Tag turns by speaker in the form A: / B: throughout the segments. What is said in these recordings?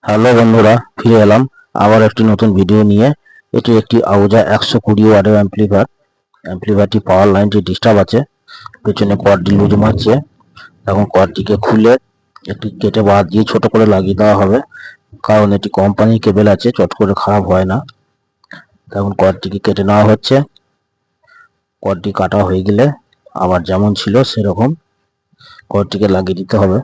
A: Hello বন্ধুরা, ফিরে এলাম আবার একটি নতুন ভিডিও নিয়ে। এটি একটি আউজা 120 ওয়াটের অ্যাম্প্লিফায়ারটি পাওয়ার লাইনটি ডিস্টার্ব আছে, পেছনে কর্ডটি লুজ মারছে। এখন কর্ডটিকে খুলে একটি কেটে বাদ দিয়ে ছোট করে লাগিয়ে দেওয়া হবে, কারণ এটি কোম্পানির কেবেল আছে, চট করে খারাপ হয় না। এখন কর্ডটিকে কেটে নেওয়া হচ্ছে। কর্ডটি কাটা হয়ে গেলে আবার যেমন ছিল সেরকম কর্ডটিকে লাগিয়ে দিতে হবে।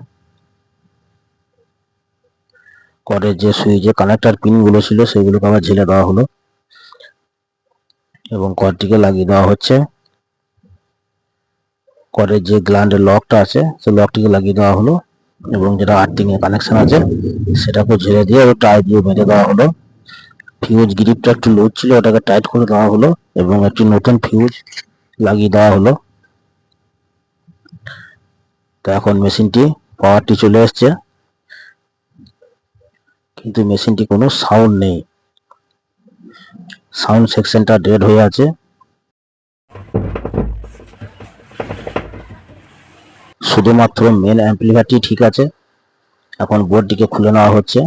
A: কর্ডের যে সুইচে কানেক্টর পিনগুলো ছিল সেগুলোকে আবার ঝেলে দেওয়া হলো এবং কর্ডটিকে লাগিয়ে দেওয়া হচ্ছে। কর্ডের যে গ্ল্যান্ডের লকটা আছে সেই লকটিকে লাগিয়ে দেওয়া হলো এবং যেটা আর্থিং এর কানেকশন আছে সেটাকে ঝেড়ে দিয়ে টাই দিয়ে বেঁধে দেওয়া হলো। ফিউজ গ্রিপটা একটু লুজ ছিল, ওটাকে টাইট করে দেওয়া হলো এবং একটি নতুন ফিউজ লাগিয়ে দেওয়া হলো। তো এখন মেশিনটি পাওয়ারটি চলে এসছে, কিন্তু মেশিনটি কোনো সাউন্ড নেই, সাউন্ড সেকশনটা ডেড হয়ে আছে। শুধুমাত্র মেন অ্যাম্প্লিফায়ারটি ঠিক আছে। এখন বোর্ডটিকে খুলে নেওয়া হচ্ছে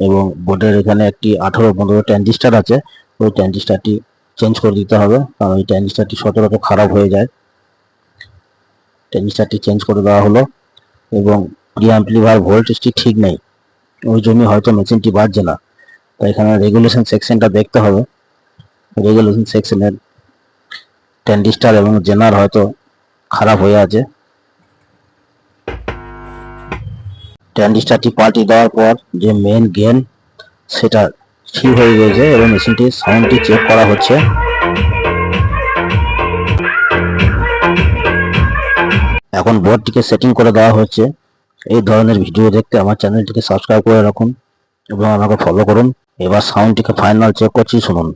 A: এবং বোর্ডের এখানে একটি 18-15 ট্রানজিস্টার আছে, ওই ট্রানজিস্টারটি চেঞ্জ করে দিতে হবে, কারণ ওই ট্রানজিস্টারটি সচরাচর খারাপ হয়ে যায়। ট্রানজিস্টারটি চেঞ্জ করে দেওয়া হলো এবং প্রি অ্যাম্প্লিফায়ার ভোল্টেজটি ঠিক নেই, ওই জন্য হয়তো মেশিনটি বাজছে না। তাই এখানে রেগুলেশন সেকশনটা দেখতে হবে। রেগুলেশন সেকশনের ট্রানজিস্টার এবং জেনার হয়তো খারাপ হয়ে আছে। ট্রানজিস্টারটি পাল্টে দেওয়ার পর যে মেন গেন সেটা ঠিক হয়ে গেছে এবং মেশিনটির সাউন্ডটি চেক করা হচ্ছে। এখন বোর্ডটিকে সেটিং করে দেওয়া হচ্ছে। এই ধরনের ভিডিও দেখতে আমার চ্যানেলটিকে সাবস্ক্রাইব করে রাখুন এবং আমাকে ফলো করুন। এবার সাউন্ডটিকে ফাইনাল চেক করছি, শুনুন।